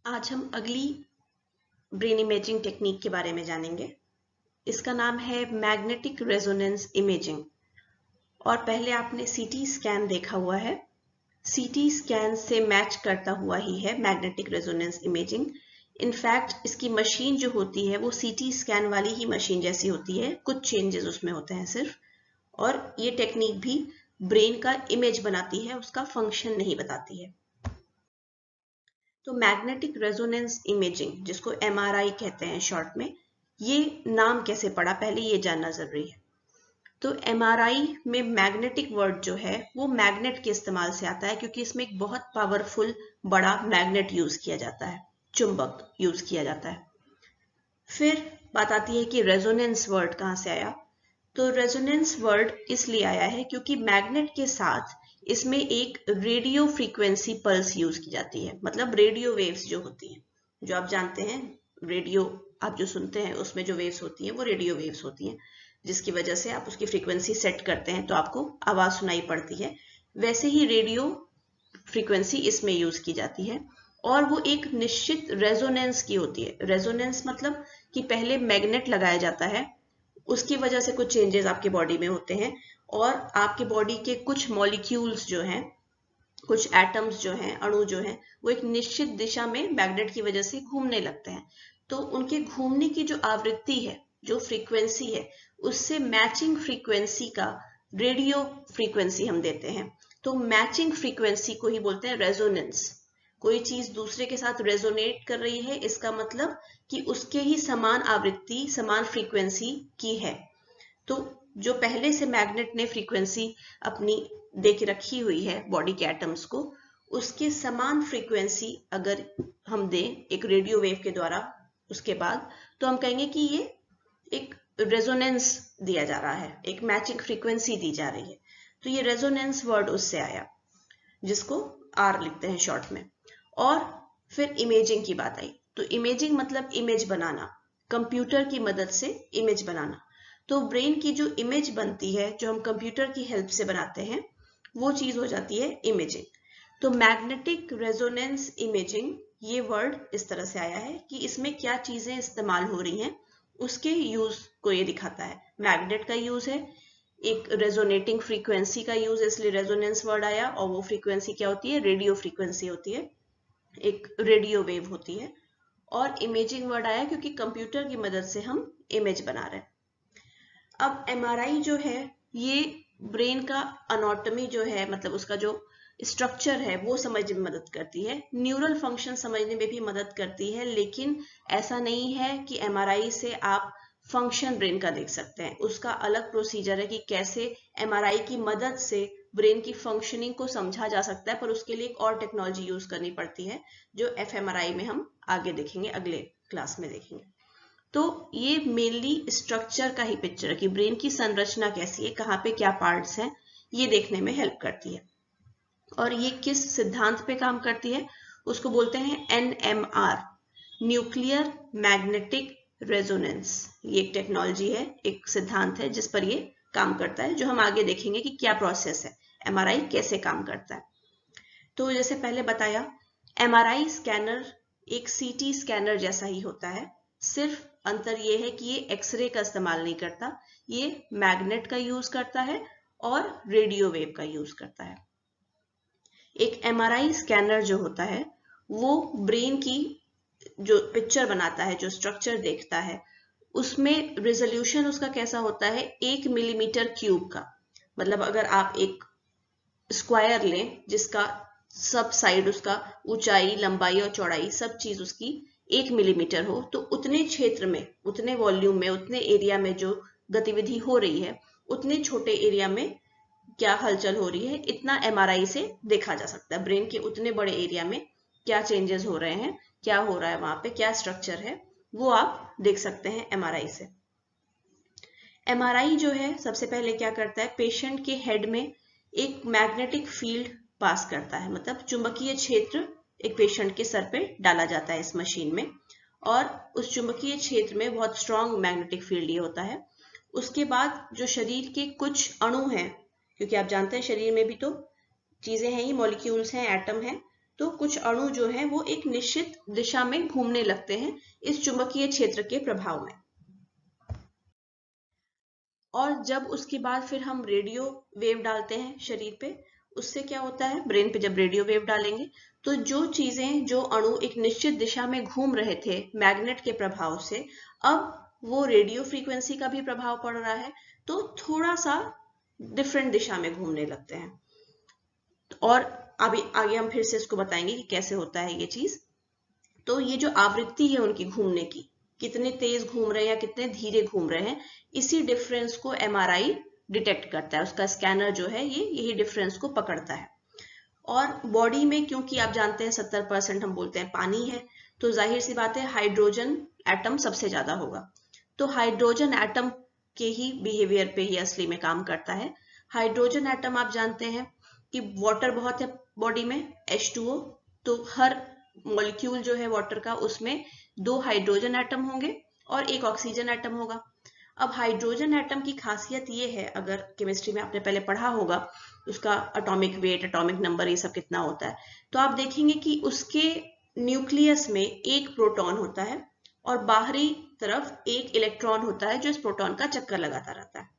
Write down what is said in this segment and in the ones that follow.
आज हम अगली ब्रेन इमेजिंग टेक्निक के बारे में जानेंगे। इसका नाम है मैग्नेटिक रेजोनेंस इमेजिंग। और पहले आपने सीटी स्कैन देखा हुआ है। सीटी स्कैन से मैच करता हुआ ही है मैग्नेटिक रेजोनेंस इमेजिंग। इनफैक्ट इसकी मशीन जो होती है वो सीटी स्कैन वाली ही मशीन जैसी होती है, कुछ चेंजेस उसमें होते हैं सिर्फ। और ये टेक्निक भी ब्रेन का इमेज बनाती है, उसका फंक्शन नहीं बताती है। तो मैग्नेटिक रेजोनेंस इमेजिंग, जिसको एमआरआई कहते हैं शॉर्ट में, ये नाम कैसे पड़ा पहले ये जानना जरूरी है। तो एमआरआई में मैग्नेटिक वर्ड जो है वो मैग्नेट के इस्तेमाल से आता है, क्योंकि इसमें एक बहुत पावरफुल बड़ा मैग्नेट यूज किया जाता है, चुंबक यूज किया जाता है। फिर बात आती है कि रेजोनेंस वर्ड कहाँ से आया। तो रेजोनेंस वर्ड इसलिए आया है क्योंकि मैग्नेट के साथ इसमें एक रेडियो फ्रीक्वेंसी पल्स यूज की जाती है। मतलब रेडियो वेव्स जो होती हैं, जो आप जानते हैं, रेडियो आप जो सुनते हैं उसमें जो वेव्स होती हैं वो रेडियो वेव्स होती हैं, जिसकी वजह से आप उसकी फ्रीक्वेंसी सेट करते हैं तो आपको आवाज सुनाई पड़ती है। वैसे ही रेडियो फ्रीक्वेंसी इसमें यूज की जाती है और वो एक निश्चित रेजोनेंस की होती है। रेजोनेंस मतलब कि पहले मैग्नेट लगाया जाता है, उसकी वजह से कुछ चेंजेस आपके बॉडी में होते हैं और आपके बॉडी के कुछ मॉलिक्यूल्स जो हैं, कुछ एटम्स जो हैं, अणु जो हैं, वो एक निश्चित दिशा में मैग्नेट की वजह से घूमने लगते हैं। तो उनके घूमने की जो आवृत्ति है, जो फ्रीक्वेंसी है, उससे मैचिंग फ्रीक्वेंसी का रेडियो फ्रीक्वेंसी हम देते हैं। तो मैचिंग फ्रीक्वेंसी को ही बोलते हैं रेजोनेंस। कोई चीज दूसरे के साथ रेजोनेट कर रही है, इसका मतलब कि उसके ही समान आवृत्ति, समान फ्रीक्वेंसी की है। तो जो पहले से मैग्नेट ने फ्रीक्वेंसी अपनी दे के रखी हुई है बॉडी के एटम्स को, उसके समान फ्रीक्वेंसी अगर हम दें एक रेडियो वेव के द्वारा उसके बाद, तो हम कहेंगे कि ये एक रेजोनेंस दिया जा रहा है, एक मैचिंग फ्रीक्वेंसी दी जा रही है। तो ये रेजोनेंस वर्ड उससे आया, जिसको आर लिखते हैं शॉर्ट में। और फिर इमेजिंग की बात आई। तो इमेजिंग मतलब इमेज बनाना, कंप्यूटर की मदद से इमेज बनाना। तो ब्रेन की जो इमेज बनती है, जो हम कंप्यूटर की हेल्प से बनाते हैं, वो चीज हो जाती है इमेजिंग। तो मैग्नेटिक रेजोनेंस इमेजिंग, ये वर्ड इस तरह से आया है कि इसमें क्या चीजें इस्तेमाल हो रही हैं उसके यूज को ये दिखाता है। मैग्नेट का यूज है, एक रेजोनेटिंग फ्रीक्वेंसी का यूज, इसलिए रेजोनेंस वर्ड आया। और वो फ्रीक्वेंसी क्या होती है? रेडियो फ्रीक्वेंसी होती है, एक रेडियो वेव होती है। और इमेजिंग वर्ड आया क्योंकि कंप्यूटर की मदद से हम इमेज बना रहे हैं। अब एमआरआई जो है ये ब्रेन का अनॉटमी जो है, मतलब उसका जो स्ट्रक्चर है वो समझने में मदद करती है, न्यूरल फंक्शन समझने में भी मदद करती है। लेकिन ऐसा नहीं है कि एमआरआई से आप फंक्शन ब्रेन का देख सकते हैं। उसका अलग प्रोसीजर है कि कैसे एमआरआई की मदद से ब्रेन की फंक्शनिंग को समझा जा सकता है, पर उसके लिए एक और टेक्नोलॉजी यूज करनी पड़ती है जो एफएमआरआई में हम आगे देखेंगे, अगले क्लास में देखेंगे। तो ये मेनली स्ट्रक्चर का ही पिक्चर है कि ब्रेन की संरचना कैसी है, कहाँ पे क्या पार्ट्स हैं, ये देखने में हेल्प करती है। और ये किस सिद्धांत पे काम करती है, उसको बोलते हैं एनएमआर, न्यूक्लियर मैग्नेटिक रेजोनेंस। ये एक टेक्नोलॉजी है, एक सिद्धांत है जिस पर ये काम करता है, जो हम आगे देखेंगे कि क्या प्रोसेस है, एमआरआई कैसे काम करता है। तो जैसे पहले बताया, एमआरआई स्कैनर एक सीटी स्कैनर जैसा ही होता है, सिर्फ अंतर ये है कि ये एक्सरे का इस्तेमाल नहीं करता, ये मैग्नेट का यूज करता है और रेडियो वेव का यूज करता है। एक एमआरआई स्कैनर जो होता है वो ब्रेन की जो पिक्चर बनाता है, जो स्ट्रक्चर देखता है, उसमें रिजोल्यूशन उसका कैसा होता है, 1 मिलीमीटर क्यूब का। मतलब अगर आप एक स्क्वायर लें जिसका सब साइड, उसका ऊंचाई, लंबाई और चौड़ाई सब चीज उसकी 1 मिलीमीटर हो, तो उतने क्षेत्र में, उतने वॉल्यूम में, उतने एरिया में जो गतिविधि हो रही है, उतने छोटे एरिया में क्या हलचल हो रही है, इतना एमआरआई से देखा जा सकता है। ब्रेन के उतने बड़े एरिया में क्या चेंजेस हो रहे हैं, क्या हो रहा है वहां पे, क्या स्ट्रक्चर है, वो आप देख सकते हैं एमआरआई से। एमआरआई जो है सबसे पहले क्या करता है, पेशेंट के हेड में एक मैग्नेटिक फील्ड पास करता है, मतलब चुंबकीय क्षेत्र एक पेशेंट के सर पे डाला जाता है इस मशीन में, और उस चुंबकीय क्षेत्र में बहुत स्ट्रॉन्ग मैग्नेटिक फील्ड ये होता है। उसके बाद जो शरीर के कुछ अणु हैं, क्योंकि आप जानते हैं शरीर में भी तो चीजें हैं ही, मॉलिक्यूल्स हैं, एटम हैं, तो कुछ अणु जो हैं वो एक निश्चित दिशा में घूमने लगते हैं इस चुंबकीय क्षेत्र के प्रभाव में। और जब उसके बाद फिर हम रेडियो वेव डालते हैं शरीर पे, उससे क्या होता है, ब्रेन पे जब रेडियो वेव डालेंगे तो जो चीजें, जो अणु एक निश्चित दिशा में घूम रहे थे मैग्नेट के प्रभाव से, अब वो रेडियो फ्रीक्वेंसी का भी प्रभाव पड़ रहा है तो थोड़ा सा डिफरेंट दिशा में घूमने लगते हैं। और अभी आगे हम फिर से इसको बताएंगे कि कैसे होता है ये चीज। तो ये जो आवृत्ति है उनकी घूमने की, कितने तेज घूम रहे हैं या कितने धीरे घूम रहे हैं, इसी डिफरेंस को एमआरआई डिटेक्ट करता है। उसका स्कैनर जो है ये यही डिफरेंस को पकड़ता है। और बॉडी में क्योंकि आप जानते हैं 70% हम बोलते हैं पानी है, तो जाहिर सी बात है हाइड्रोजन एटम सबसे ज्यादा होगा। तो हाइड्रोजन एटम के ही बिहेवियर पे ही असली में काम करता है। हाइड्रोजन एटम आप जानते हैं कि वाटर बहुत है बॉडी में, H2O, तो हर मॉलिक्यूल जो है वाटर का उसमें 2 हाइड्रोजन एटम होंगे और 1 ऑक्सीजन एटम होगा। अब हाइड्रोजन एटम की खासियत ये है, अगर केमिस्ट्री में आपने पहले पढ़ा होगा उसका एटॉमिक वेट, एटॉमिक नंबर, ये सब कितना होता है, तो आप देखेंगे कि उसके न्यूक्लियस में 1 प्रोटॉन होता है और बाहरी तरफ 1 इलेक्ट्रॉन होता है जो इस प्रोटॉन का चक्कर लगाता रहता है।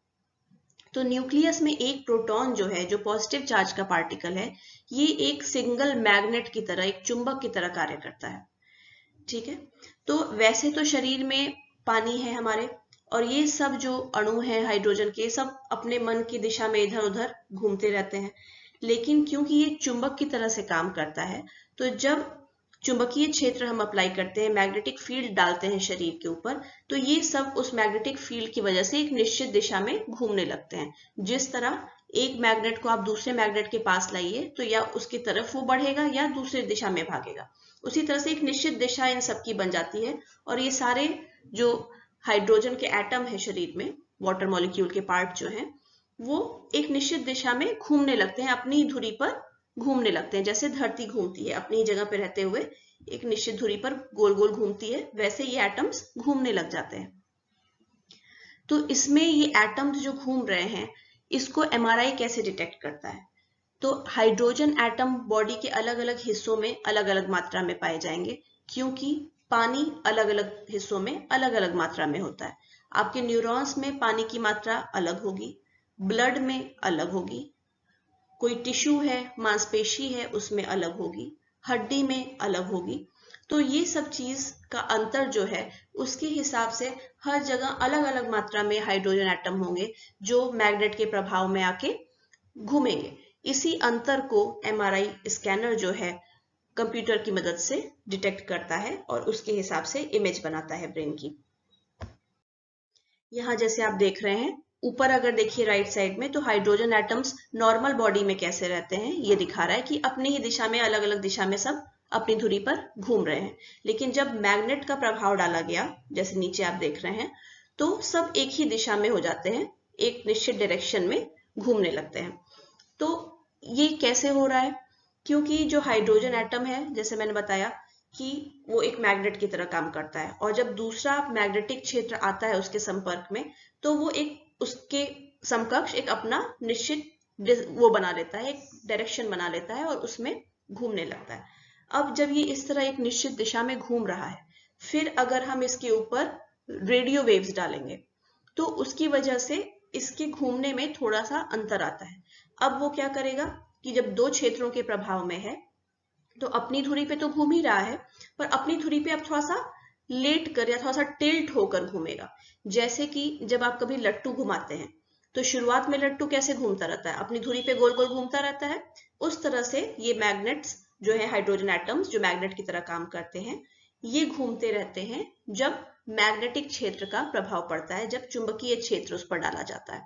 तो न्यूक्लियस में 1 प्रोटॉन जो है, जो पॉजिटिव चार्ज का पार्टिकल है, ये एक सिंगल मैग्नेट की तरह, एक चुंबक की तरह कार्य करता है। ठीक है, तो वैसे तो शरीर में पानी है हमारे, और ये सब जो अणु हैं हाइड्रोजन के, सब अपने मन की दिशा में इधर उधर घूमते रहते हैं। लेकिन क्योंकि ये चुंबक की तरह से काम करता है, तो जब चुंबकीय क्षेत्र हम अप्लाई करते हैं, मैग्नेटिक फील्ड डालते हैं शरीर के ऊपर, तो ये सब उस मैग्नेटिक फील्ड की वजह से एक निश्चित दिशा में घूमने लगते हैं। जिस तरह एक मैग्नेट को आप दूसरे मैग्नेट के पास लाइए तो या उसकी तरफ वो बढ़ेगा या दूसरी दिशा में भागेगा, उसी तरह से एक निश्चित दिशा इन सबकी बन जाती है। और ये सारे जो हाइड्रोजन के एटम है शरीर में, वाटर मॉलिक्यूल के पार्ट जो हैं, वो एक निश्चित दिशा में घूमने लगते हैं, अपनी धुरी पर घूमने लगते हैं। जैसे धरती घूमती है अपनी जगह पे रहते हुए, एक निश्चित धुरी पर गोल गोल घूमती है, वैसे ये एटम्स घूमने लग जाते हैं। तो इसमें ये एटम्स जो घूम रहे हैं, इसको एमआरआई कैसे डिटेक्ट करता है? तो हाइड्रोजन एटम बॉडी के अलग अलग हिस्सों में अलग अलग मात्रा में पाए जाएंगे, क्योंकि पानी अलग अलग हिस्सों में अलग अलग मात्रा में होता है। आपके न्यूरॉन्स में पानी की मात्रा अलग होगी, ब्लड में अलग होगी, कोई टिश्यू है, मांसपेशी है, उसमें अलग होगी, हड्डी में अलग होगी। तो ये सब चीज का अंतर जो है, उसके हिसाब से हर जगह अलग अलग मात्रा में हाइड्रोजन एटम होंगे जो मैग्नेट के प्रभाव में आके घूमेंगे। इसी अंतर को एमआरआई स्कैनर जो है कंप्यूटर की मदद से डिटेक्ट करता है और उसके हिसाब से इमेज बनाता है ब्रेन की। यहाँ जैसे आप देख रहे हैं, ऊपर अगर देखिए राइट साइड में, तो हाइड्रोजन एटम्स नॉर्मल बॉडी में कैसे रहते हैं ये दिखा रहा है कि अपनी ही दिशा में, अलग अलग दिशा में सब अपनी धुरी पर घूम रहे हैं। लेकिन जब मैग्नेट का प्रभाव डाला गया, जैसे नीचे आप देख रहे हैं, तो सब एक ही दिशा में हो जाते हैं, एक निश्चित डायरेक्शन में घूमने लगते हैं। तो ये कैसे हो रहा है? क्योंकि जो हाइड्रोजन एटम है, जैसे मैंने बताया कि वो एक मैग्नेट की तरह काम करता है, और जब दूसरा मैग्नेटिक क्षेत्र आता है उसके संपर्क में, तो वो एक उसके समकक्ष एक अपना निश्चित वो बना लेता है, एक डायरेक्शन बना लेता है और उसमें घूमने लगता है। अब जब ये इस तरह एक निश्चित दिशा में घूम रहा है, फिर अगर हम इसके ऊपर रेडियो वेव्स डालेंगे तो उसकी वजह से इसके घूमने में थोड़ा सा अंतर आता है। अब वो क्या करेगा कि जब 2 क्षेत्रों के प्रभाव में है, तो अपनी धुरी पे तो घूम ही रहा है, पर अपनी धुरी पे अब थोड़ा सा लेट कर या थोड़ा सा टिल्ट होकर घूमेगा। जैसे कि जब आप कभी लट्टू घुमाते हैं, तो शुरुआत में लट्टू कैसे घूमता रहता है? अपनी धुरी पे गोल गोल घूमता रहता है। उस तरह से ये मैग्नेट्स जो है, हाइड्रोजन एटम्स जो मैग्नेट की तरह काम करते हैं, ये घूमते रहते हैं जब मैग्नेटिक क्षेत्र का प्रभाव पड़ता है, जब चुंबकीय क्षेत्र उस पर डाला जाता है।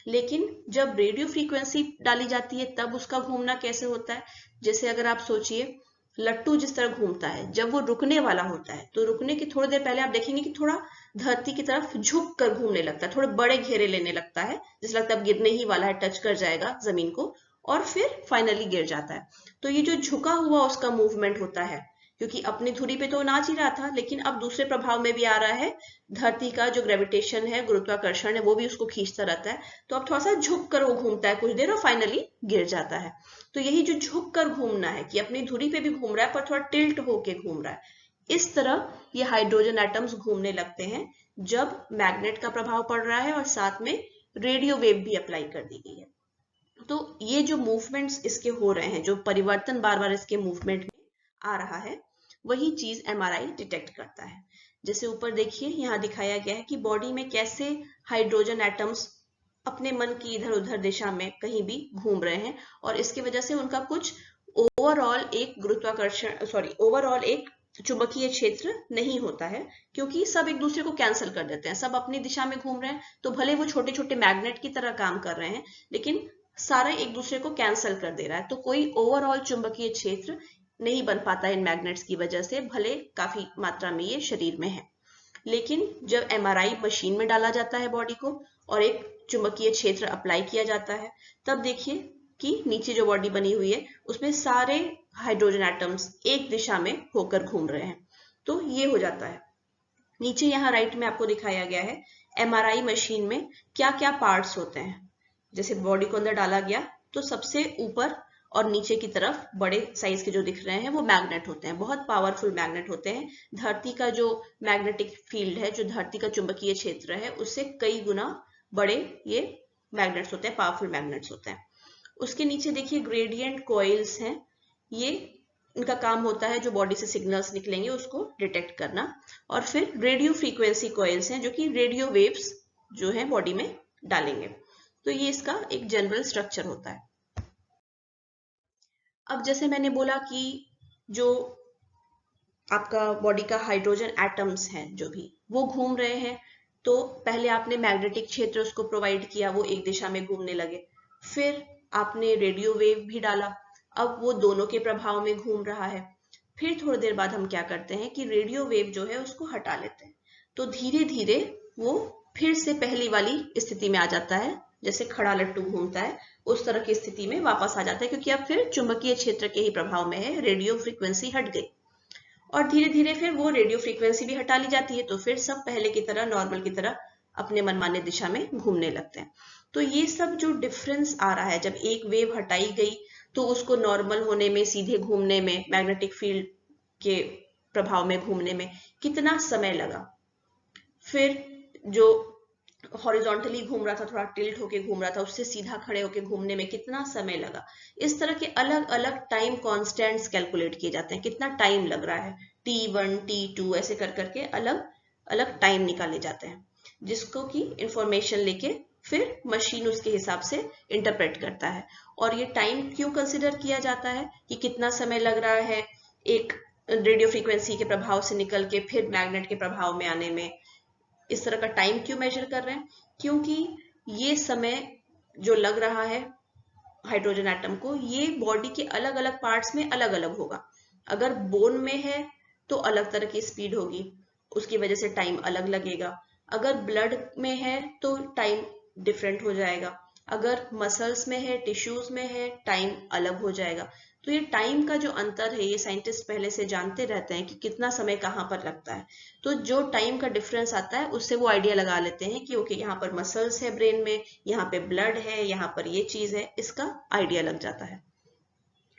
लेकिन जब रेडियो फ्रीक्वेंसी डाली जाती है, तब उसका घूमना कैसे होता है? जैसे अगर आप सोचिए, लट्टू जिस तरह घूमता है, जब वो रुकने वाला होता है, तो रुकने की थोड़ी देर पहले आप देखेंगे कि थोड़ा धरती की तरफ झुक कर घूमने लगता है, थोड़े बड़े घेरे लेने लगता है, जैसे लगता है अब गिरने ही वाला है, टच कर जाएगा जमीन को, और फिर फाइनली गिर जाता है। तो ये जो झुका हुआ उसका मूवमेंट होता है, क्योंकि अपनी धुरी पे तो नाच ही रहा था, लेकिन अब दूसरे प्रभाव में भी आ रहा है, धरती का जो ग्रेविटेशन है, गुरुत्वाकर्षण है, वो भी उसको खींचता रहता है। तो अब थोड़ा सा झुक कर वो घूमता है कुछ देर और फाइनली गिर जाता है। तो यही जो झुक कर घूमना है कि अपनी धुरी पे भी घूम रहा है पर थोड़ा टिल्ट होके घूम रहा है, इस तरह ये हाइड्रोजन एटम्स घूमने लगते हैं जब मैग्नेट का प्रभाव पड़ रहा है और साथ में रेडियो वेव भी अप्लाई कर दी गई है। तो ये जो मूवमेंट्स इसके हो रहे हैं, जो परिवर्तन बार बार इसके मूवमेंट में आ रहा है, वही चीज एमआरआई डिटेक्ट करता है। जैसे ऊपर देखिए, यहाँ दिखाया गया है कि बॉडी में कैसे हाइड्रोजन एटम्स अपने मन की इधर उधर दिशा में कहीं भी घूम रहे हैं और इसकी वजह से उनका कुछ ओवरऑल एक चुंबकीय क्षेत्र नहीं होता है, क्योंकि सब एक दूसरे को कैंसिल कर देते हैं, सब अपनी दिशा में घूम रहे हैं। तो भले वो छोटे छोटे मैग्नेट की तरह काम कर रहे हैं, लेकिन सारा एक दूसरे को कैंसिल कर दे रहा है। तो कोई ओवरऑल चुंबकीय क्षेत्र नहीं बन पाता इन मैग्नेट्स की वजह से, भले काफी मात्रा में ये शरीर में है। लेकिन जब एमआरआई मशीन में डाला जाता है बॉडी को और एक चुंबकीय क्षेत्र अप्लाई किया जाता है, तब देखिए कि नीचे जो बॉडी बनी हुई है उसमें सारे हाइड्रोजन एटम्स एक दिशा में होकर घूम रहे हैं। तो ये हो जाता है। नीचे यहाँ राइट में आपको दिखाया गया है एमआरआई मशीन में क्या क्या पार्ट्स होते हैं। जैसे बॉडी को अंदर डाला गया तो सबसे ऊपर और नीचे की तरफ बड़े साइज के जो दिख रहे हैं वो मैग्नेट होते हैं, बहुत पावरफुल मैग्नेट होते हैं। धरती का जो मैग्नेटिक फील्ड है, जो धरती का चुंबकीय क्षेत्र है, उससे कई गुना बड़े ये मैग्नेट्स होते हैं, पावरफुल मैग्नेट्स होते हैं। उसके नीचे देखिए ग्रेडियंट कॉइल्स हैं, ये इनका काम होता है जो बॉडी से सिग्नल्स निकलेंगे उसको डिटेक्ट करना। और फिर रेडियो फ्रीक्वेंसी कॉइल्स हैं जो कि रेडियो वेव्स जो है बॉडी में डालेंगे। तो ये इसका एक जनरल स्ट्रक्चर होता है। अब जैसे मैंने बोला कि जो आपका बॉडी का हाइड्रोजन एटम्स हैं जो भी वो घूम रहे हैं, तो पहले आपने मैग्नेटिक क्षेत्र उसको प्रोवाइड किया, वो एक दिशा में घूमने लगे। फिर आपने रेडियो वेव भी डाला, अब वो दोनों के प्रभाव में घूम रहा है। फिर थोड़ी देर बाद हम क्या करते हैं कि रेडियो वेव जो है उसको हटा लेते हैं, तो धीरे धीरे वो फिर से पहली वाली स्थिति में आ जाता है, जैसे खड़ा लट्टू घूमता है उस तरह की स्थिति में वापस आ जाता है, क्योंकि अब फिर चुंबकीय क्षेत्र के ही प्रभाव में है, रेडियो फ्रीक्वेंसी हट गई। और धीरे धीरे फिर वो रेडियो फ्रीक्वेंसी भी हटा ली जाती है, तो फिर सब पहले की तरह नॉर्मल की तरह अपने मनमाने दिशा में घूमने लगते हैं। तो ये सब जो डिफरेंस आ रहा है, जब एक वेव हटाई गई तो उसको नॉर्मल होने में, सीधे घूमने में, मैग्नेटिक फील्ड के प्रभाव में घूमने में कितना समय लगा। फिर जो हॉरिजॉन्टली घूम रहा था, थोड़ा टिल्ट होके घूम रहा था, उससे सीधा खड़े होके घूमने में कितना समय लगा। इस तरह के अलग अलग टाइम कॉन्स्टेंट्स कैलकुलेट किए जाते हैं, कितना टाइम लग रहा है, T1 T2 ऐसे कर करके अलग अलग टाइम निकाले जाते हैं, जिसको की इंफॉर्मेशन लेके फिर मशीन उसके हिसाब से इंटरप्रेट करता है। और ये टाइम क्यों कंसिडर किया जाता है कि कितना समय लग रहा है एक रेडियो फ्रीक्वेंसी के प्रभाव से निकल के फिर मैग्नेट के प्रभाव में आने में, इस तरह का टाइम क्यों मेजर कर रहे हैं? क्योंकि ये समय जो लग रहा है हाइड्रोजन एटम को, ये बॉडी के अलग अलग पार्ट्स में अलग अलग होगा। अगर बोन में है तो अलग तरह की स्पीड होगी, उसकी वजह से टाइम अलग लगेगा। अगर ब्लड में है तो टाइम डिफरेंट हो जाएगा, अगर मसल्स में है, टिश्यूज में है, टाइम अलग हो जाएगा। तो ये टाइम का जो अंतर है, ये साइंटिस्ट पहले से जानते रहते हैं कि कितना समय कहाँ पर लगता है। तो जो टाइम का डिफरेंस आता है उससे वो आइडिया लगा लेते हैं कि ओके, यहाँ पर मसल्स है ब्रेन में, यहाँ पे ब्लड है, यहाँ पर ये चीज है, इसका आइडिया लग जाता है।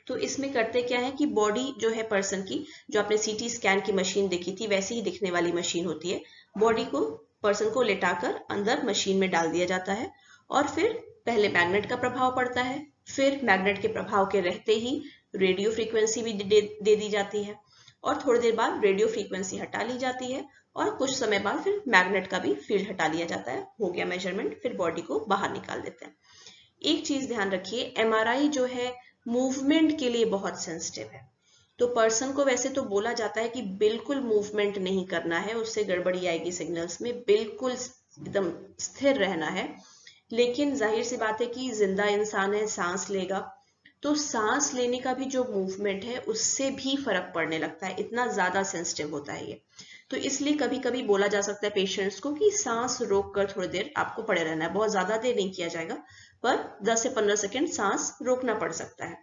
तो इसमें करते क्या है कि बॉडी जो है पर्सन की, जो आपने सीटी स्कैन की मशीन देखी थी वैसी ही दिखने वाली मशीन होती है। बॉडी को, पर्सन को लेटाकर अंदर मशीन में डाल दिया जाता है और फिर पहले मैग्नेट का प्रभाव पड़ता है, फिर मैग्नेट के प्रभाव के रहते ही रेडियो फ्रीक्वेंसी भी दे दी जाती है और थोड़ी देर बाद रेडियो फ्रीक्वेंसी हटा ली जाती है और कुछ समय बाद फिर मैग्नेट का भी फील्ड हटा लिया जाता है। हो गया मेजरमेंट, फिर बॉडी को बाहर निकाल देते हैं। एक चीज ध्यान रखिए, एमआरआई जो है मूवमेंट के लिए बहुत सेंसिटिव है। तो पर्सन को वैसे तो बोला जाता है कि बिल्कुल मूवमेंट नहीं करना है, उससे गड़बड़ी आएगी सिग्नल्स में, बिल्कुल एकदम स्थिर रहना है। लेकिन जाहिर सी बात है कि जिंदा इंसान है, सांस लेगा, तो सांस लेने का भी जो मूवमेंट है उससे भी फर्क पड़ने लगता है, इतना ज्यादा सेंसिटिव होता है ये। तो इसलिए कभी कभी बोला जा सकता है पेशेंट्स को कि सांस रोक कर थोड़ी देर आपको पड़े रहना है। बहुत ज्यादा देर नहीं किया जाएगा, पर 10 से 15 सेकंड सांस रोकना पड़ सकता है।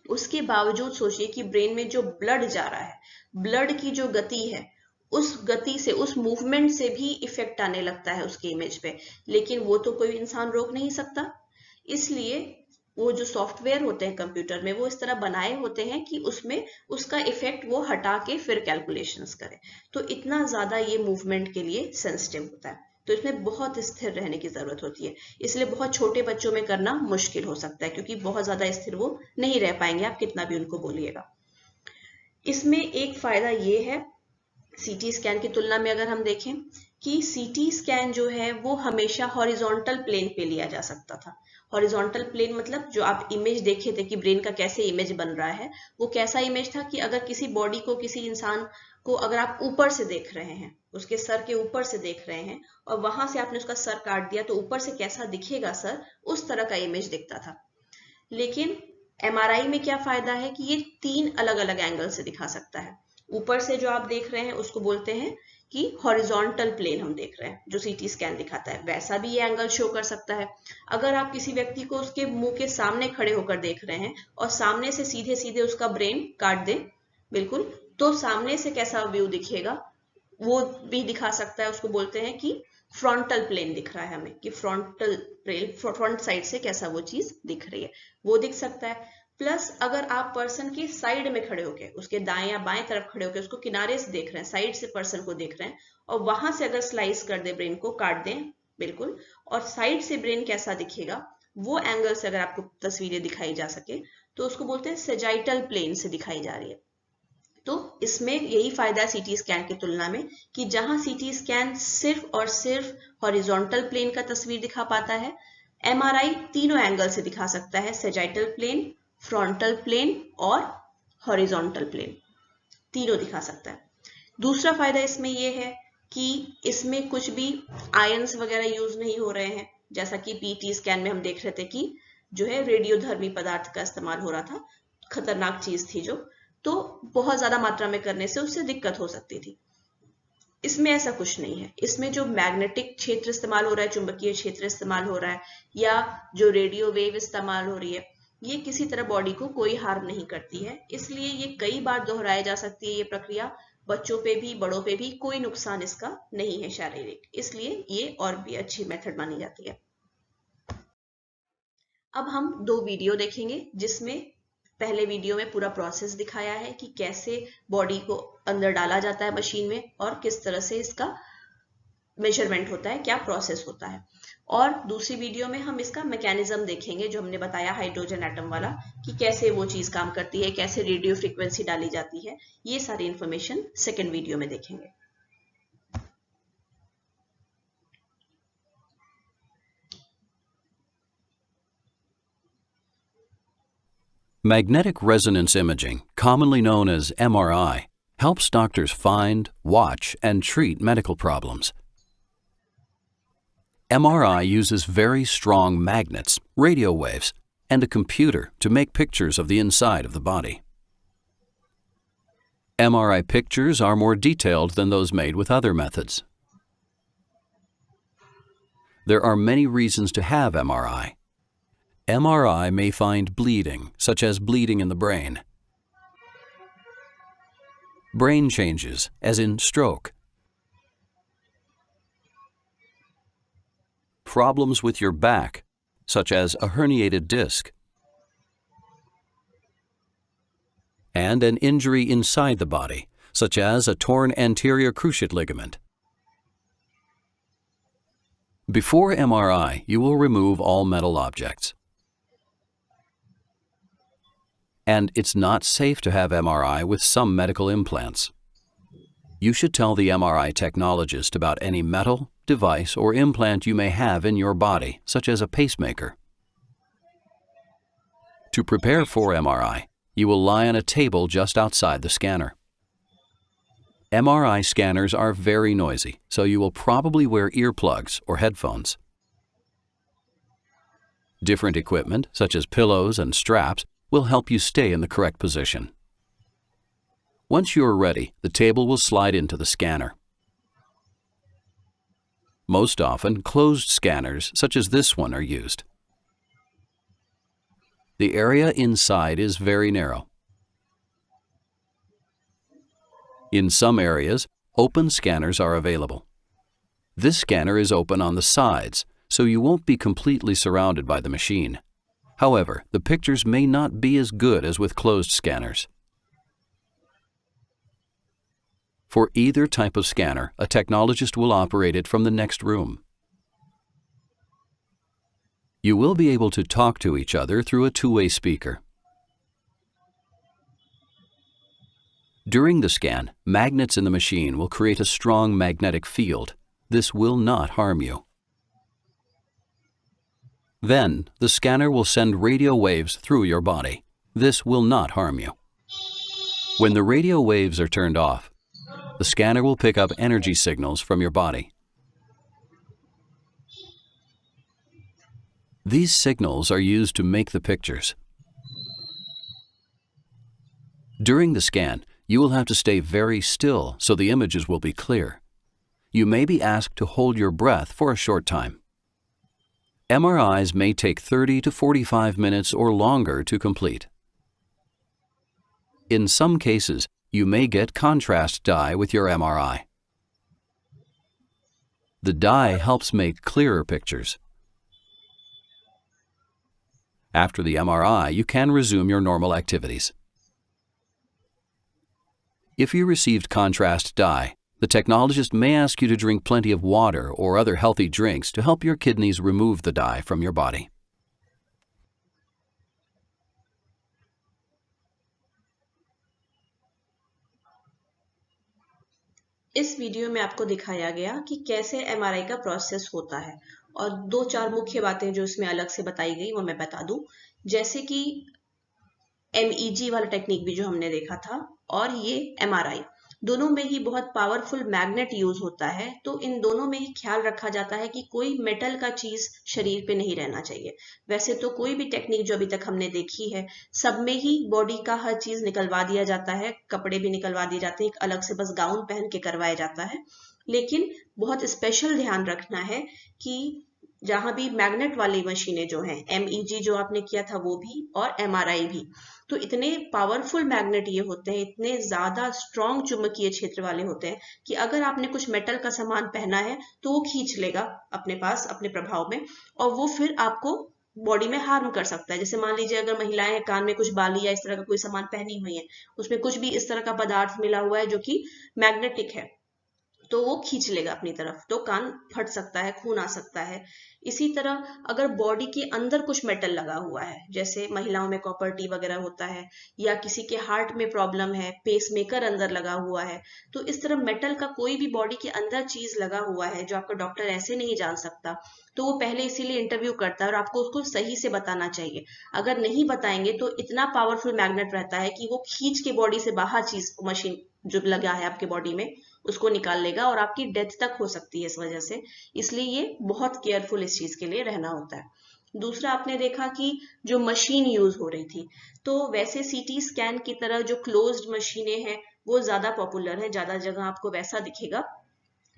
उसके बावजूद सोचिए कि ब्रेन में जो ब्लड जा रहा है, ब्लड की जो गति है, उस गति से, उस मूवमेंट से भी इफेक्ट आने लगता है उसके इमेज पे, लेकिन वो तो कोई इंसान रोक नहीं सकता। इसलिए वो जो सॉफ्टवेयर होते हैं कंप्यूटर में, वो इस तरह बनाए होते हैं कि उसमें उसका इफेक्ट वो हटा के फिर कैलकुलेशंस करे। तो इतना ज्यादा ये मूवमेंट के लिए सेंसिटिव होता है, तो इसमें बहुत स्थिर रहने की जरूरत होती है। इसलिए बहुत छोटे बच्चों में करना मुश्किल हो सकता है, क्योंकि बहुत ज्यादा स्थिर वो नहीं रह पाएंगे, आप कितना भी उनको बोलिएगा। इसमें एक फायदा ये है सीटी स्कैन की तुलना में, अगर हम देखें कि सीटी स्कैन जो है वो हमेशा हॉरिजॉन्टल प्लेन पे लिया जा सकता था। हॉरिजॉन्टल प्लेन मतलब जो आप इमेज देखे थे कि ब्रेन का कैसे इमेज बन रहा है, वो कैसा इमेज था कि अगर किसी बॉडी को, किसी इंसान को अगर आप ऊपर से देख रहे हैं, उसके सर के ऊपर से देख रहे हैं, और वहां से आपने उसका सर काट दिया, तो ऊपर से कैसा दिखेगा सर, उस तरह का इमेज दिखता था। लेकिन एमआरआई में क्या फायदा है कि ये 3 अलग अलग एंगल से दिखा सकता है। ऊपर से जो आप देख रहे हैं उसको बोलते हैं कि हॉरिजॉन्टल प्लेन हम देख रहे हैं, जो सीटी स्कैन दिखाता है, वैसा भी ये एंगल शो कर सकता है। अगर आप किसी व्यक्ति को उसके मुंह के सामने खड़े होकर देख रहे हैं और सामने से सीधे सीधे उसका ब्रेन काट दें, बिल्कुल, तो सामने से कैसा व्यू दिखेगा वो भी दिखा सकता है। उसको बोलते हैं कि फ्रंटल प्लेन दिख रहा है हमें, कि फ्रंटल प्लेन, फ्रंट साइड से कैसा वो चीज दिख रही है, वो दिख सकता है। प्लस अगर आप पर्सन के साइड में खड़े होके, उसके दाएं या बाएं तरफ खड़े होके उसको किनारे से देख रहे हैं, साइड से पर्सन को देख रहे हैं, और वहां से अगर स्लाइस कर दे, ब्रेन को काट दें, बिल्कुल, और साइड से ब्रेन कैसा दिखेगा, वो एंगल से अगर आपको तस्वीरें दिखाई जा सके, तो उसको बोलते हैं सेजाइटल प्लेन से दिखाई जा रही है। तो इसमें यही फायदा है सीटी स्कैन की तुलना में, कि जहां सीटी स्कैन सिर्फ और सिर्फ हॉरिजॉन्टल प्लेन का तस्वीर दिखा पाता है, एमआरआई तीनों एंगल से दिखा सकता है, सेजाइटल प्लेन, फ्रंटल प्लेन और हॉरिजॉन्टल प्लेन, तीनों दिखा सकता है। दूसरा फायदा इसमें यह है कि इसमें कुछ भी आयंस वगैरह यूज नहीं हो रहे हैं, जैसा कि पीटी स्कैन में हम देख रहे थे कि जो है रेडियोधर्मी पदार्थ का इस्तेमाल हो रहा था, खतरनाक चीज थी जो, तो बहुत ज्यादा मात्रा में करने से उससे दिक्कत हो सकती थी। इसमें ऐसा कुछ नहीं है। इसमें जो मैग्नेटिक क्षेत्र इस्तेमाल हो रहा है, चुंबकीय क्षेत्र इस्तेमाल हो रहा है, या जो रेडियो वेव इस्तेमाल हो रही है, ये किसी तरह बॉडी को कोई हार्म नहीं करती है। इसलिए ये कई बार दोहराया जा सकती है ये प्रक्रिया, बच्चों पे भी बड़ों पे भी कोई नुकसान इसका नहीं है शारीरिक, इसलिए ये और भी अच्छी मेथड मानी जाती है। अब हम 2 वीडियो देखेंगे, जिसमें पहले वीडियो में पूरा प्रोसेस दिखाया है कि कैसे बॉडी को अंदर डाला जाता है मशीन में, और किस तरह से इसका मेजरमेंट होता है, क्या प्रोसेस होता है। और दूसरी वीडियो में हम इसका मैकेनिज्म देखेंगे, जो हमने बताया हाइड्रोजन एटम वाला, कि कैसे वो चीज काम करती है, कैसे रेडियो फ्रीक्वेंसी डाली जाती है। ये सारी इंफॉर्मेशन सेकेंड वीडियो में देखेंगे। Magnetic resonance imaging, commonly known as MRI, helps doctors find, watch, and treat medical problems. MRI uses very strong magnets, radio waves, and a computer to make pictures of the inside of the body. MRI pictures are more detailed than those made with other methods. There are many reasons to have MRI. MRI may find bleeding, such as bleeding in the brain. Brain changes, as in stroke. Problems with your back, such as a herniated disc. And an injury inside the body, such as a torn anterior cruciate ligament. Before MRI, you will remove all metal objects. And it's not safe to have MRI with some medical implants. You should tell the MRI technologist about any metal, device, or implant you may have in your body, such as a pacemaker. To prepare for MRI, you will lie on a table just outside the scanner. MRI scanners are very noisy, so you will probably wear earplugs or headphones. Different equipment, such as pillows and straps, will help you stay in the correct position. Once you are ready, the table will slide into the scanner. Most often, closed scanners, such as this one, are used. The area inside is very narrow. In some areas, open scanners are available. This scanner is open on the sides, so you won't be completely surrounded by the machine. However, the pictures may not be as good as with closed scanners. For either type of scanner, a technologist will operate it from the next room. You will be able to talk to each other through a two-way speaker. During the scan, magnets in the machine will create a strong magnetic field. This will not harm you. Then, the scanner will send radio waves through your body. This will not harm you. When the radio waves are turned off, the scanner will pick up energy signals from your body. These signals are used to make the pictures. During the scan, you will have to stay very still so the images will be clear. You may be asked to hold your breath for a short time. MRIs may take 30 to 45 minutes or longer to complete. In some cases, you may get contrast dye with your MRI. The dye helps make clearer pictures. After the MRI, you can resume your normal activities. If you received contrast dye, the technologist may ask you to drink plenty of water or other healthy drinks to help your kidneys remove the dye from your body. इस video में आपको दिखाया गया कि कैसे MRI का process होता है और दो चार मुख्य बातें जो इसमें अलग से बताई गई वो मैं बता दूं, जैसे कि एमईजी वाला टेक्निक भी जो हमने देखा था और ये एमआरआई, दोनों में ही बहुत पावरफुल मैग्नेट यूज होता है। तो इन दोनों में ही ख्याल रखा जाता है कि कोई मेटल का चीज शरीर पे नहीं रहना चाहिए। वैसे तो कोई भी टेक्निक जो अभी तक हमने देखी है, सब में ही बॉडी का हर चीज निकलवा दिया जाता है, कपड़े भी निकलवा दिए जाते हैं, एक अलग से बस गाउन पहन के करवाया जाता है। लेकिन बहुत स्पेशल ध्यान रखना है कि जहां भी मैग्नेट वाली मशीनें जो हैं, एमईजी जो आपने किया था वो भी और एमआरआई भी, तो इतने पावरफुल मैग्नेट ये होते हैं, इतने ज्यादा स्ट्रॉन्ग चुंबकीय क्षेत्र वाले होते हैं कि अगर आपने कुछ मेटल का सामान पहना है तो वो खींच लेगा अपने पास अपने प्रभाव में, और वो फिर आपको बॉडी में हार्म कर सकता है। जैसे मान लीजिए अगर महिलाएं कान में कुछ बाली या इस तरह का कोई सामान पहनी हुई है, उसमें कुछ भी इस तरह का पदार्थ मिला हुआ है जो कि मैग्नेटिक है, तो वो खींच लेगा अपनी तरफ, तो कान फट सकता है, खून आ सकता है। इसी तरह अगर बॉडी के अंदर कुछ मेटल लगा हुआ है, जैसे महिलाओं में कॉपर टी वगैरह होता है, या किसी के हार्ट में प्रॉब्लम है, पेसमेकर अंदर लगा हुआ है, तो इस तरह मेटल का कोई भी बॉडी के अंदर चीज लगा हुआ है जो आपका डॉक्टर ऐसे नहीं जान सकता, तो वो पहले इसीलिए इंटरव्यू करता है और आपको उसको सही से बताना चाहिए। अगर नहीं बताएंगे तो इतना पावरफुल मैग्नेट रहता है कि वो खींच के बॉडी से बाहर चीज, मशीन जो लगा है आपके बॉडी में, उसको निकाल लेगा और आपकी डेथ तक हो सकती है इस वजह से। इसलिए ये बहुत केयरफुल इस चीज के लिए रहना होता है। दूसरा, आपने देखा कि जो मशीन यूज हो रही थी, तो वैसे सीटी स्कैन की तरह जो क्लोज्ड मशीनें हैं वो ज्यादा पॉपुलर है, ज्यादा जगह आपको वैसा दिखेगा।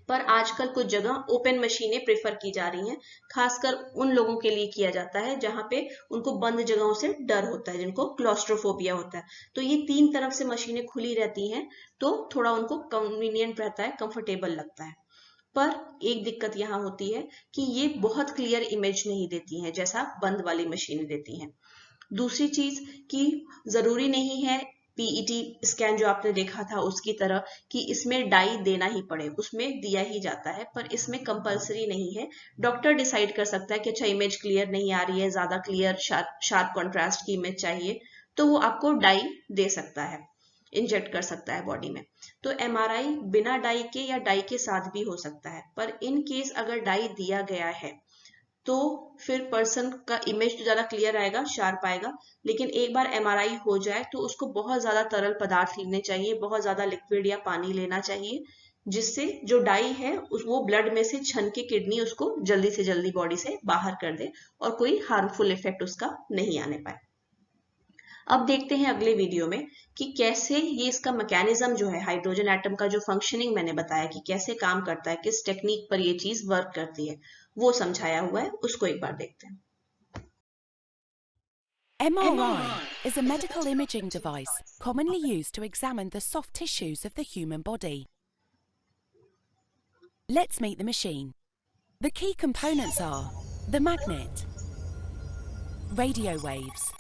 पर आजकल कुछ जगह ओपन मशीनें प्रेफर की जा रही हैं, खासकर उन लोगों के लिए किया जाता है जहां पे उनको बंद जगहों से डर होता है, जिनको क्लॉस्ट्रोफोबिया होता है। तो ये तीन तरफ से मशीनें खुली रहती हैं, तो थोड़ा उनको कन्वीनियंट रहता है, कंफर्टेबल लगता है। पर एक दिक्कत यहाँ होती है कि ये बहुत क्लियर इमेज नहीं देती हैं जैसा बंद वाली मशीनें देती हैं। दूसरी चीज कि जरूरी नहीं है पीईटी स्कैन जो आपने देखा था उसकी तरह कि इसमें डाई देना ही पड़े, उसमें दिया ही जाता है, पर इसमें कंपलसरी नहीं है। डॉक्टर डिसाइड कर सकता है कि अच्छा इमेज क्लियर नहीं आ रही है, ज्यादा क्लियर शार्प कॉन्ट्रास्ट की इमेज चाहिए, तो वो आपको डाई दे सकता है, इंजेक्ट कर सकता है बॉडी में। तो एमआरआई बिना डाई के या डाई के साथ भी हो सकता है, पर इन केस अगर डाई दिया गया है तो फिर पर्सन का इमेज तो ज्यादा क्लियर आएगा, शार्प आएगा। लेकिन एक बार एमआरआई हो जाए तो उसको बहुत ज्यादा तरल पदार्थ लेने चाहिए, बहुत ज्यादा लिक्विड या पानी लेना चाहिए, जिससे जो डाई है वो ब्लड में से छन के किडनी उसको जल्दी से जल्दी बॉडी से बाहर कर दे और कोई हार्मफुल इफेक्ट उसका नहीं आने पाए। अब देखते हैं अगले वीडियो में कि कैसे ये इसका मैकेनिज्म जो है, हाइड्रोजन एटम का जो फंक्शनिंग मैंने बताया कि कैसे काम करता है, किस टेक्निक पर ये चीज वर्क करती है, वो समझाया हुआ है, उसको एक बार देखते हैं। MRI is a medical imaging device commonly used to examine the soft tissues of the human body. Let's meet the machine. The key components are the magnet, radio waves,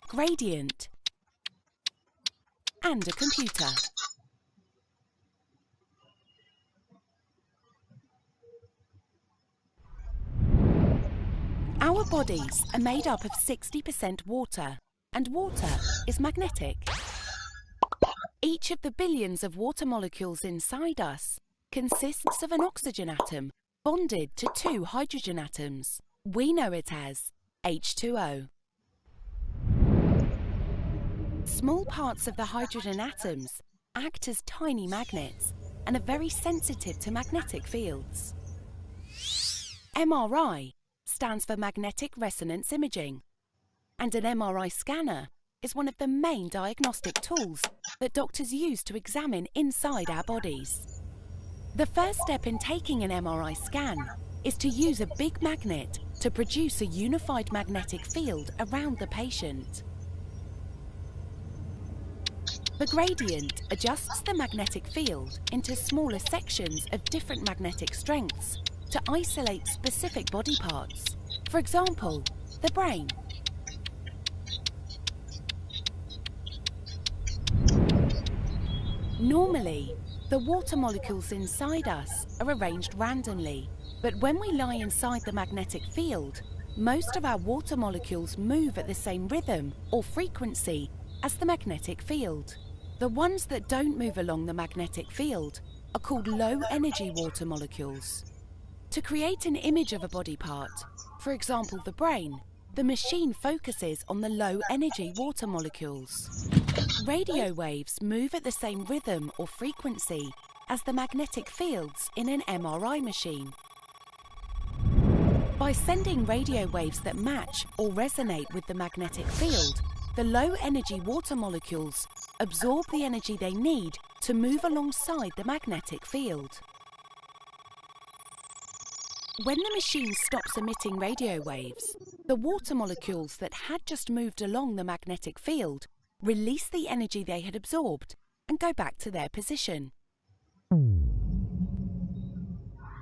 gradient, and a computer. Our bodies are made up of 60% water, and water is magnetic. Each of the billions of water molecules inside us consists of an oxygen atom bonded to 2 hydrogen atoms. We know it as H2O. Small parts of the hydrogen atoms act as tiny magnets and are very sensitive to magnetic fields. MRI stands for magnetic resonance imaging, and an MRI scanner is one of the main diagnostic tools that doctors use to examine inside our bodies. The first step in taking an MRI scan is to use a big magnet to produce a unified magnetic field around the patient. The gradient adjusts the magnetic field into smaller sections of different magnetic strengths to isolate specific body parts, for example, the brain. Normally, the water molecules inside us are arranged randomly, but when we lie inside the magnetic field, most of our water molecules move at the same rhythm or frequency as the magnetic field. The ones that don't move along the magnetic field are called low-energy water molecules. To create an image of a body part, for example the brain, the machine focuses on the low-energy water molecules. Radio waves move at the same rhythm or frequency as the magnetic fields in an MRI machine. By sending radio waves that match or resonate with the magnetic field, the low-energy water molecules absorb the energy they need to move alongside the magnetic field. When the machine stops emitting radio waves, the water molecules that had just moved along the magnetic field release the energy they had absorbed and go back to their position.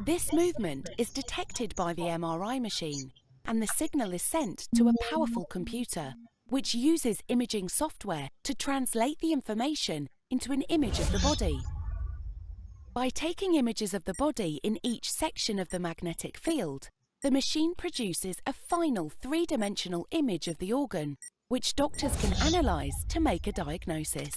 This movement is detected by the MRI machine, and the signal is sent to a powerful computer, which uses imaging software to translate the information into an image of the body. By taking images of the body in each section of the magnetic field, the machine produces a final 3-dimensional image of the organ, which doctors can analyze to make a diagnosis.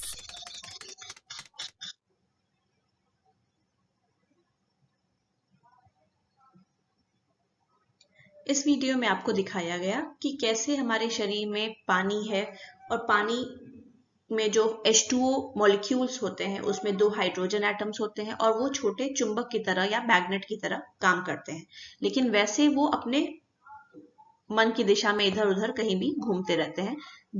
इस video में आपको दिखाया गया कि कैसे हमारे शरीर में पानी है और पानी में जो H2O मॉलिक्यूल्स होते हैं उसमें 2 हाइड्रोजन एटम्स होते हैं और वो छोटे चुंबक की तरह या मैग्नेट की तरह काम करते हैं, लेकिन वैसे वो अपने मन की दिशा में इधर उधर कहीं भी घूमते रहते हैं।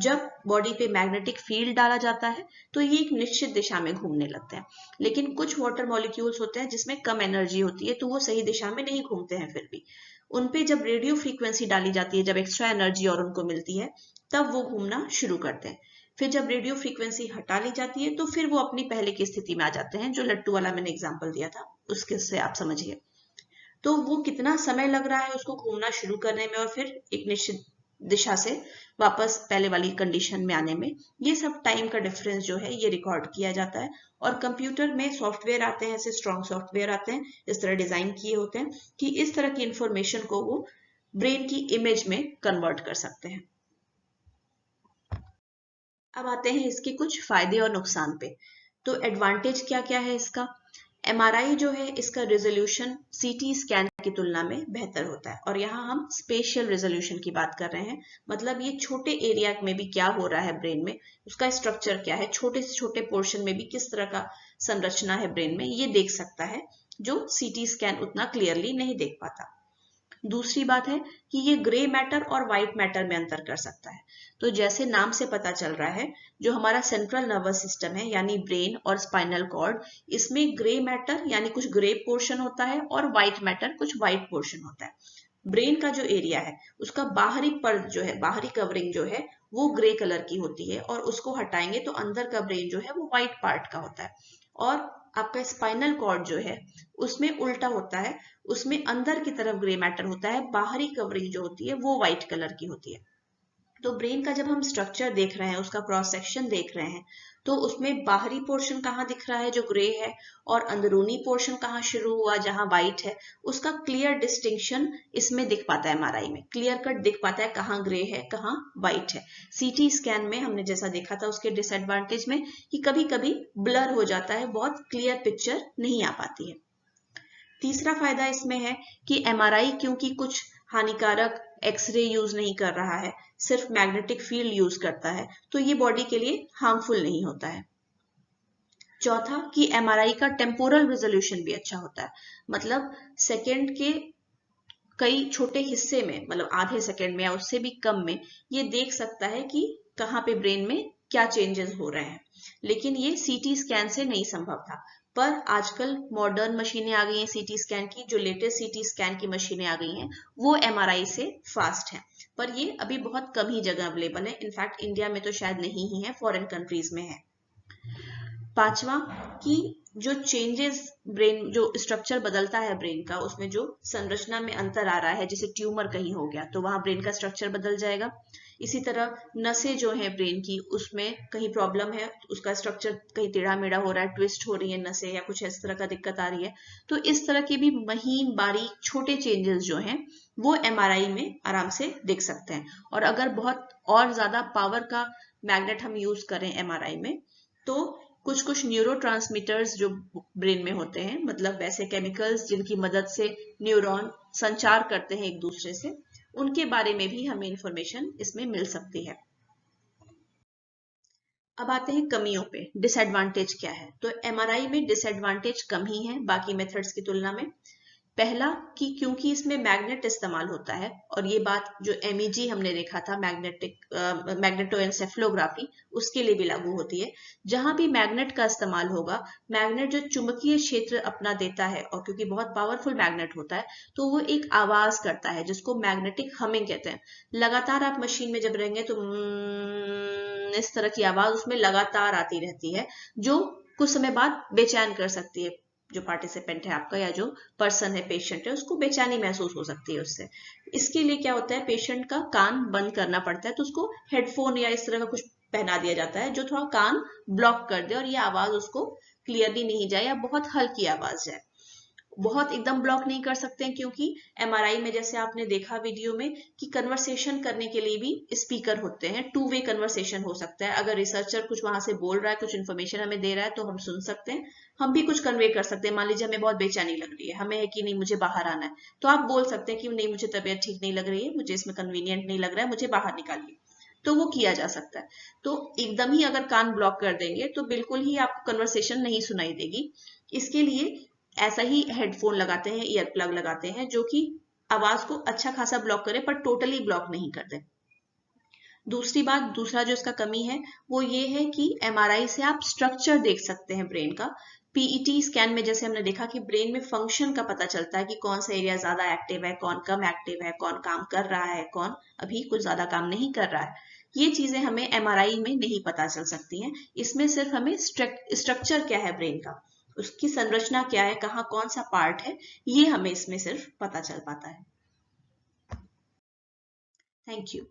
जब बॉडी पे मैग्नेटिक फील्ड डाला जाता है तो ये एक निश्चित दिशा में घूमने लगते हैं, लेकिन कुछ वाटर मॉलिक्यूल्स होते हैं जिसमें कम एनर्जी होती है तो वो सही दिशा में नहीं घूमते हैं। फिर भी उन पे जब रेडियो फ्रीक्वेंसी डाली जाती है, जब एक्स्ट्रा एनर्जी और उनको मिलती है, तब वो घूमना शुरू करते हैं। फिर जब रेडियो फ्रीक्वेंसी हटा ली जाती है तो फिर वो अपनी पहले की स्थिति में आ जाते हैं, जो लट्टू वाला मैंने एग्जांपल दिया था उसके से आप समझिए। तो वो कितना समय लग रहा है उसको घूमना शुरू करने में और फिर एक निश्चित दिशा से वापस पहले वाली कंडीशन में आने में, ये सब टाइम का डिफरेंस जो है ये रिकॉर्ड किया जाता है। और कंप्यूटर में सॉफ्टवेयर आते हैं, ऐसे स्ट्रॉन्ग सॉफ्टवेयर आते हैं, इस तरह डिजाइन किए होते हैं कि इस तरह की इंफॉर्मेशन को वो ब्रेन की इमेज में कन्वर्ट कर सकते हैं। अब आते हैं इसके कुछ फायदे और नुकसान पे। तो एडवांटेज क्या क्या है इसका? MRI जो है इसका रेजोल्यूशन CT स्कैन की तुलना में बेहतर होता है, और यहाँ हम स्पेशियल रेजोल्यूशन की बात कर रहे हैं। मतलब ये छोटे एरिया में भी क्या हो रहा है ब्रेन में, उसका स्ट्रक्चर क्या है, छोटे से छोटे पोर्शन में भी किस तरह का संरचना है ब्रेन में, ये देख सकता है, जो CT स्कैन उतना क्लियरली नहीं देख पाता। दूसरी बात है कि ये ग्रे मैटर और व्हाइट मैटर में अंतर कर सकता है। तो जैसे नाम से पता चल रहा है, जो हमारा सेंट्रल नर्वस सिस्टम है यानी ब्रेन और स्पाइनल कॉर्ड, इसमें ग्रे मैटर यानी कुछ ग्रे पोर्शन होता है और व्हाइट मैटर कुछ व्हाइट पोर्शन होता है। ब्रेन का जो एरिया है उसका बाहरी परत जो है, बाहरी कवरिंग जो है वो ग्रे कलर की होती है, और उसको हटाएंगे तो अंदर का ब्रेन जो है वो व्हाइट पार्ट का होता है। और आपका स्पाइनल कॉर्ड जो है उसमें उल्टा होता है, उसमें अंदर की तरफ ग्रे मैटर होता है, बाहरी कवरिंग जो होती है वो व्हाइट कलर की होती है। तो ब्रेन का जब हम स्ट्रक्चर देख रहे हैं, उसका क्रॉस सेक्शन देख रहे हैं, तो उसमें बाहरी पोर्शन कहाँ दिख रहा है जो ग्रे है, और अंदरूनी पोर्शन कहाँ शुरू हुआ जहां व्हाइट है, उसका क्लियर डिस्टिंक्शन इसमें दिख पाता है। एमआरआई में क्लियर कट दिख पाता है कहाँ ग्रे है कहाँ व्हाइट है। सीटी स्कैन में हमने जैसा देखा था उसके डिसएडवांटेज में कि कभी कभी ब्लर हो जाता है, बहुत क्लियर पिक्चर नहीं आ पाती है। तीसरा फायदा इसमें है कि एमआरआई क्योंकि कुछ हानिकारक एक्सरे यूज नहीं कर रहा है, सिर्फ मैग्नेटिक फील्ड यूज करता है, तो ये बॉडी के लिए हार्मफुल नहीं होता है। चौथा कि एमआरआई का टेम्पोरल रेजोल्यूशन भी अच्छा होता है, मतलब सेकेंड के कई छोटे हिस्से में, मतलब आधे सेकेंड में या उससे भी कम में ये देख सकता है कि कहाँ पे ब्रेन में क्या चेंजेस हो रहे हैं। लेकिन ये सीटी स्कैन से नहीं संभव था, पर आजकल मॉडर्न मशीनें आ गई हैं सीटी स्कैन की, जो लेटेस्ट सीटी स्कैन की मशीनें आ गई हैं वो एमआरआई से फास्ट हैं, पर ये अभी बहुत कम ही जगह अवेलेबल है। इनफैक्ट इंडिया में तो शायद नहीं ही है, फॉरेन कंट्रीज में है। पांचवा कि जो चेंजेस ब्रेन, जो स्ट्रक्चर बदलता है ब्रेन का, उसमें जो संरचना में अंतर आ रहा है, जैसे ट्यूमर कहीं हो गया तो वहां ब्रेन का स्ट्रक्चर बदल जाएगा। इसी तरह नसें जो है ब्रेन की, उसमें कहीं प्रॉब्लम है, उसका स्ट्रक्चर कहीं टेढ़ा मेढ़ा हो रहा है, ट्विस्ट हो रही है नसें या कुछ इस तरह का दिक्कत आ रही है, तो इस तरह के भी महीन बारीक छोटे चेंजेस जो हैं वो एमआरआई में आराम से दिख सकते हैं। और अगर बहुत और ज्यादा पावर का मैग्नेट हम यूज करें एमआरआई में, तो कुछ कुछ न्यूरोट्रांसमीटर्स जो ब्रेन में होते हैं, मतलब वैसे केमिकल्स जिनकी मदद से न्यूरॉन संचार करते हैं एक दूसरे से, उनके बारे में भी हमें इंफॉर्मेशन इसमें मिल सकती है। अब आते हैं कमियों पे, डिसएडवांटेज क्या है। तो एमआरआई में डिसएडवांटेज कम ही है बाकी मेथड्स की तुलना में। पहला कि क्योंकि इसमें मैग्नेट इस्तेमाल होता है, और ये बात जो एमईजी हमने देखा था मैग्नेटोएन्सेफलोग्राफी, उसके लिए भी लागू होती है। जहां भी मैग्नेट का इस्तेमाल होगा, मैग्नेट जो चुंबकीय क्षेत्र अपना देता है, और क्योंकि बहुत पावरफुल मैग्नेट होता है तो वो एक आवाज करता है जिसको मैग्नेटिक हमिंग कहते हैं। लगातार आप मशीन में जब रहेंगे तो इस तरह की आवाज उसमें लगातार आती रहती है, जो कुछ समय बाद बेचैन कर सकती है जो पार्टिसिपेंट है आपका, या जो पर्सन है, पेशेंट है, उसको बेचैनी महसूस हो सकती है उससे। इसके लिए क्या होता है, पेशेंट का कान बंद करना पड़ता है, तो उसको हेडफोन या इस तरह का कुछ पहना दिया जाता है जो थोड़ा कान ब्लॉक कर दे और ये आवाज उसको क्लियरली नहीं जाए या बहुत हल्की आवाज जाए। बहुत एकदम ब्लॉक नहीं कर सकते हैं, क्योंकि एमआरआई में जैसे आपने देखा वीडियो में कि कन्वर्सेशन करने के लिए भी स्पीकर होते हैं, टू वे कन्वर्सेशन हो सकता है। अगर रिसर्चर कुछ वहां से बोल रहा है, कुछ इन्फॉर्मेशन हमें दे रहा है, तो हम सुन सकते हैं, हम भी कुछ कन्वे कर सकते हैं। मान लीजिए हमें बहुत बेचैनी लग रही है, हमें है कि नहीं मुझे बाहर आना है, तो आप बोल सकते हैं कि नहीं मुझे तबीयत ठीक नहीं लग रही है, मुझे इसमें कन्वीनियंट नहीं लग रहा है, मुझे बाहर निकालिए, तो वो किया जा सकता है। तो एकदम ही अगर कान ब्लॉक कर देंगे तो बिल्कुल ही आपको कन्वर्सेशन नहीं सुनाई देगी। इसके लिए ऐसा ही हेडफोन लगाते हैं, ईयर प्लग लगाते हैं जो कि आवाज को अच्छा खासा ब्लॉक करे पर टोटली ब्लॉक नहीं कर दे। दूसरी बात, दूसरा जो इसका कमी है वो ये है कि एमआरआई से आप स्ट्रक्चर देख सकते हैं ब्रेन का। पीईटी स्कैन में जैसे हमने देखा कि ब्रेन में फंक्शन का पता चलता है कि कौन सा एरिया ज्यादा एक्टिव है, कौन कम एक्टिव है, कौन काम कर रहा है, कौन अभी कुछ ज्यादा काम नहीं कर रहा है। ये चीजें हमें एमआरआई में नहीं पता चल सकती हैं। इसमें सिर्फ हमें स्ट्रक्चर क्या है ब्रेन का, उसकी संरचना क्या है, कहाँ कौन सा पार्ट है, ये हमें इसमें सिर्फ पता चल पाता है। Thank you.